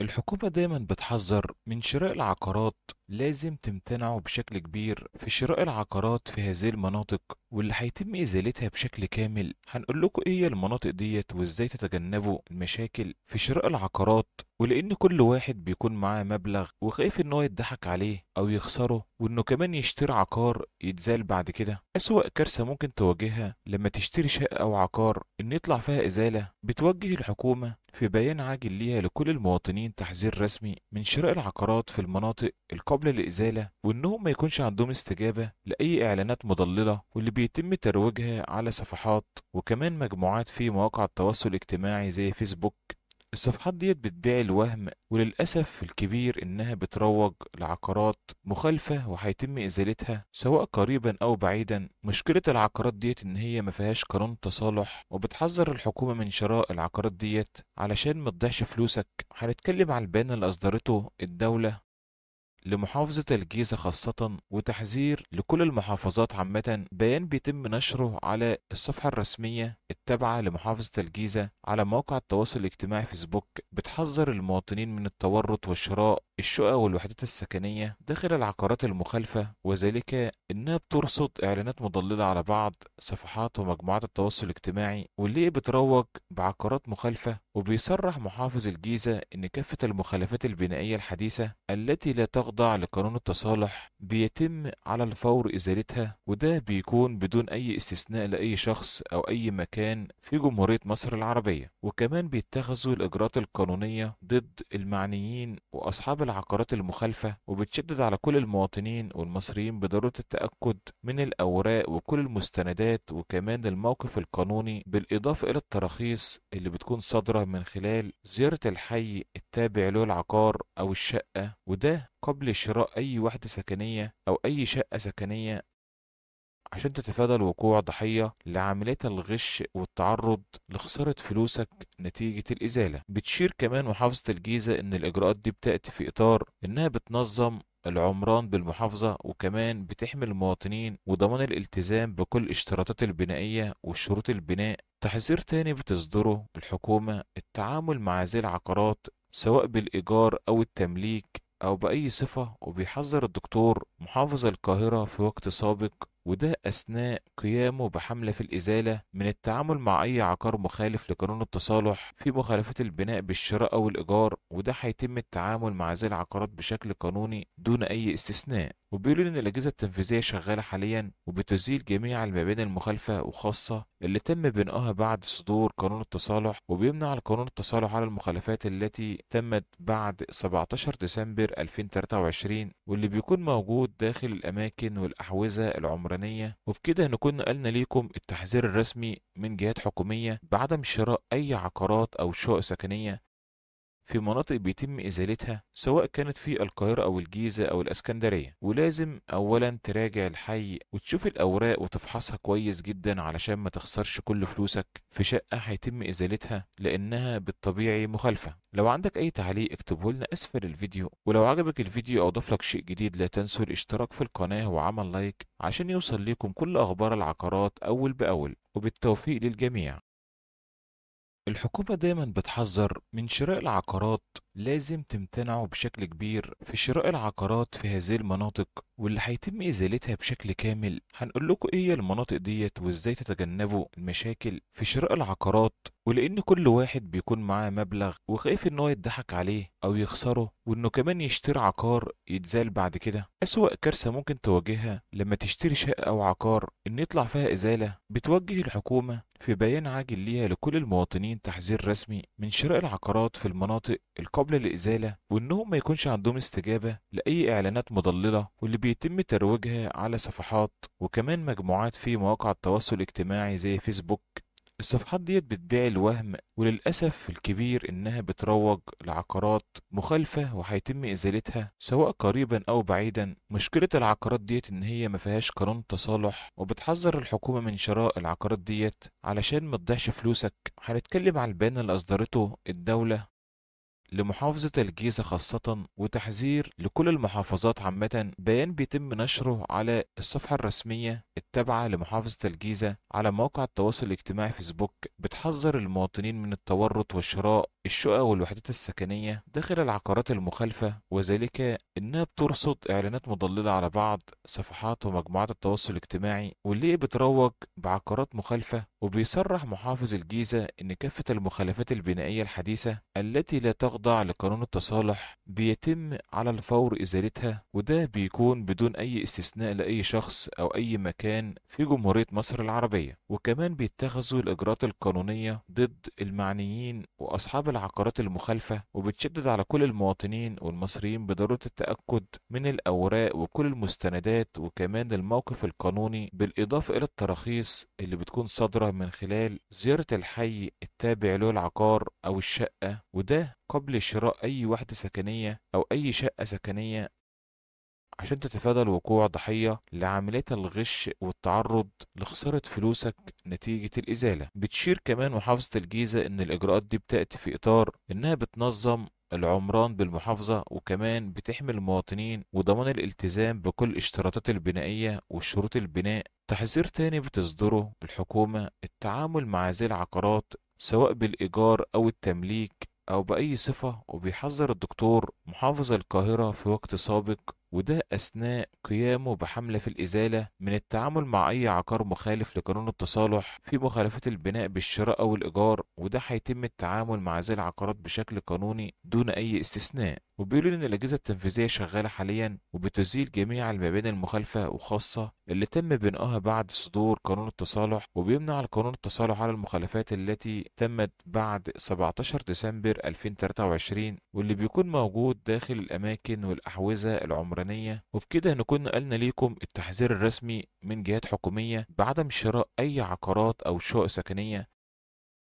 الحكومة دايما بتحذر من شراء العقارات. لازم تمتنعوا بشكل كبير في شراء العقارات في هذه المناطق، واللي هيتم إزالتها بشكل كامل. هنقول لكم ايه هي المناطق ديت وازاي تتجنبوا المشاكل في شراء العقارات. ولأن كل واحد بيكون معاه مبلغ وخايف ان هو يضحك عليه او يخسره، وانه كمان يشتري عقار يتزال بعد كده. أسوأ كارثة ممكن تواجهها لما تشتري شقة او عقار ان يطلع فيها إزالة، بتوجه الحكومة في بيان عاجل ليها لكل المواطنين تحذير رسمي من شراء العقارات في المناطق القابلة للإزالة، وإنهم ما يكونش عندهم استجابة لأي إعلانات مضللة واللي بيتم ترويجها على صفحات وكمان مجموعات في مواقع التواصل الاجتماعي زي فيسبوك. الصفحات ديت بتبيع الوهم، وللأسف الكبير إنها بتروج لعقارات مخالفة وهيتم إزالتها سواء قريبا أو بعيدا. مشكلة العقارات ديت إن هي ما فيهاش قانون تصالح، وبتحذر الحكومة من شراء العقارات ديت علشان ما تضيعش فلوسك. هنتكلم عن البيان اللي أصدرته الدولة لمحافظة الجيزة خاصة، وتحذير لكل المحافظات عامة. بيان بيتم نشره على الصفحة الرسمية التابعة لمحافظة الجيزة على موقع التواصل الاجتماعي فيسبوك، بتحذر المواطنين من التورط وشراء الشقق والوحدات السكنية داخل العقارات المخالفة، وذلك إنها بترصد إعلانات مضللة على بعض صفحات ومجموعات التواصل الاجتماعي واللي بتروج بعقارات مخالفة. وبيصرح محافظ الجيزة إن كافة المخالفات البنائية الحديثة التي لا تخضع لقانون التصالح بيتم على الفور إزالتها، وده بيكون بدون أي استثناء لأي شخص أو أي مكان في جمهورية مصر العربية. وكمان بيتخذوا الإجراءات القانونية ضد المعنيين وأصحاب العقارات المخالفة، وبتشدد على كل المواطنين والمصريين بضرورة التأكد من الأوراق وكل المستندات وكمان الموقف القانوني، بالإضافة إلى التراخيص اللي بتكون صادرة من خلال زيارة الحي التابع له العقار أو الشقة، وده قبل شراء أي وحدة سكنية أو أي شقة سكنية، عشان تتفادى الوقوع ضحية لعمليات الغش والتعرض لخسارة فلوسك نتيجة الإزالة. بتشير كمان محافظة الجيزة إن الإجراءات دي بتأتي في إطار إنها بتنظم العمران بالمحافظة، وكمان بتحمي المواطنين وضمان الالتزام بكل الاشتراطات البنائية وشروط البناء. تحذير تاني بتصدره الحكومة: التعامل مع هذه العقارات سواء بالإيجار أو التمليك أو بأي صفة. وبيحذر الدكتور محافظ القاهرة في وقت سابق، وده أثناء قيامه بحملة في الإزالة، من التعامل مع أي عقار مخالف لقانون التصالح في مخالفات البناء بالشراء أو الإيجار، وده هيتم التعامل مع هذه العقارات بشكل قانوني دون أي استثناء. وبيقولوا إن الأجهزة التنفيذية شغالة حاليا وبتزيل جميع المباني المخالفة وخاصة اللي تم بناؤها بعد صدور قانون التصالح، وبيمنع القانون التصالح على المخالفات التي تمت بعد 17 ديسمبر 2023 واللي بيكون موجود داخل الأماكن والأحوزة العمرانية. وبكده نكون نقلنا ليكم التحذير الرسمي من جهات حكومية بعدم شراء أي عقارات أو شقق سكنية في مناطق بيتم إزالتها سواء كانت في القاهرة أو الجيزة أو الإسكندرية. ولازم أولا تراجع الحي وتشوف الأوراق وتفحصها كويس جدا علشان ما تخسرش كل فلوسك في شقة هيتم إزالتها لأنها بالطبيعي مخالفة. لو عندك أي تعليق اكتبه لنا أسفل الفيديو، ولو عجبك الفيديو أو ضاف لك شيء جديد لا تنسوا الاشتراك في القناة وعمل لايك عشان يوصل لكم كل أخبار العقارات أول بأول. وبالتوفيق للجميع. الحكومة دايما بتحذر من شراء العقارات. لازم تمتنعوا بشكل كبير في شراء العقارات في هذه المناطق، واللي هيتم إزالتها بشكل كامل. هنقول لكم ايه هي المناطق ديت وازاي تتجنبوا المشاكل في شراء العقارات. ولأن كل واحد بيكون معاه مبلغ وخايف ان هو يضحك عليه او يخسره، وانه كمان يشتري عقار يتزال بعد كده. أسوأ كارثة ممكن تواجهها لما تشتري شقة او عقار ان يطلع فيها إزالة، بتوجه الحكومة في بيان عاجل ليها لكل المواطنين تحذير رسمي من شراء العقارات في المناطق القابلة للإزالة، وإنهم ما يكونش عندهم استجابة لأي إعلانات مضللة واللي بيتم ترويجها على صفحات وكمان مجموعات في مواقع التواصل الاجتماعي زي فيسبوك. الصفحات ديت بتبيع الوهم، وللأسف الكبير إنها بتروج لعقارات مخالفة وهيتم إزالتها سواء قريبا أو بعيدا. مشكلة العقارات ديت إن هي ما فيهاش قانون تصالح، وبتحذر الحكومة من شراء العقارات ديت علشان ما تضيعش فلوسك. هنتكلم عن البيان اللي أصدرته الدولة لمحافظة الجيزة خاصة، وتحذير لكل المحافظات عامة. بيان بيتم نشره على الصفحة الرسمية التابعة لمحافظة الجيزة على موقع التواصل الاجتماعي فيسبوك، بتحذر المواطنين من التورط وشراء الشقق والوحدات السكنية داخل العقارات المخالفة، وذلك إنها بترصد إعلانات مضللة على بعض صفحات ومجموعات التواصل الاجتماعي واللي بتروج بعقارات مخالفة. وبيصرح محافظ الجيزة إن كافة المخالفات البنائية الحديثة التي لا تخضع لقانون التصالح بيتم على الفور إزالتها، وده بيكون بدون أي استثناء لأي شخص أو أي مكان في جمهورية مصر العربية. وكمان بيتخذوا الإجراءات القانونية ضد المعنيين وأصحاب العقارات المخالفة، وبتشدد على كل المواطنين والمصريين بضرورة التأكد من الأوراق وكل المستندات وكمان الموقف القانوني، بالإضافة إلى التراخيص اللي بتكون صادرة من خلال زيارة الحي التابع له العقار أو الشقة، وده قبل شراء أي وحدة سكنية أو أي شقة سكنية عشان تتفادى الوقوع ضحية لعمليات الغش والتعرض لخسارة فلوسك نتيجة الإزالة. بتشير كمان محافظة الجيزة إن الإجراءات دي بتأتي في إطار إنها بتنظم العمران بالمحافظة، وكمان بتحمي المواطنين وضمان الالتزام بكل الاشتراطات البنائية وشروط البناء. تحذير تاني بتصدره الحكومة: التعامل مع هذه العقارات سواء بالإيجار أو التمليك أو بأي صفة. وبيحذر الدكتور محافظ القاهرة في وقت سابق، وده أثناء قيامه بحملة في الإزالة، من التعامل مع أي عقار مخالف لقانون التصالح في مخالفات البناء بالشراء أو الإيجار، وده هيتم التعامل مع هذه العقارات بشكل قانوني دون أي استثناء. وبيقولوا إن الأجهزة التنفيذية شغالة حاليا وبتزيل جميع المباني المخالفة وخاصة اللي تم بناؤها بعد صدور قانون التصالح، وبيمنع القانون التصالح على المخالفات التي تمت بعد 17 ديسمبر 2023 واللي بيكون موجود داخل الأماكن والأحوزة العمرانية. وبكده نكون نقلنا ليكم التحذير الرسمي من جهات حكومية بعدم شراء أي عقارات أو شقق سكنية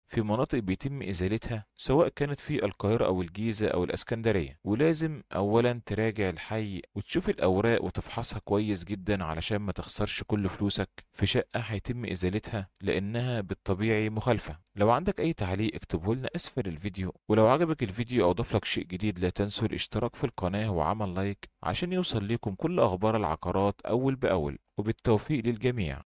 في مناطق بيتم إزالتها، سواء كانت في القاهرة أو الجيزة أو الإسكندرية. ولازم أولا تراجع الحي وتشوف الأوراق وتفحصها كويس جدا علشان ما تخسرش كل فلوسك في شقة هيتم إزالتها لأنها بالطبيعي مخالفة. لو عندك أي تعليق اكتبه لنا أسفل الفيديو، ولو عجبك الفيديو أو ضاف لك شيء جديد لا تنسوا الاشتراك في القناة وعمل لايك عشان يوصل لكم كل أخبار العقارات أول بأول. وبالتوفيق للجميع.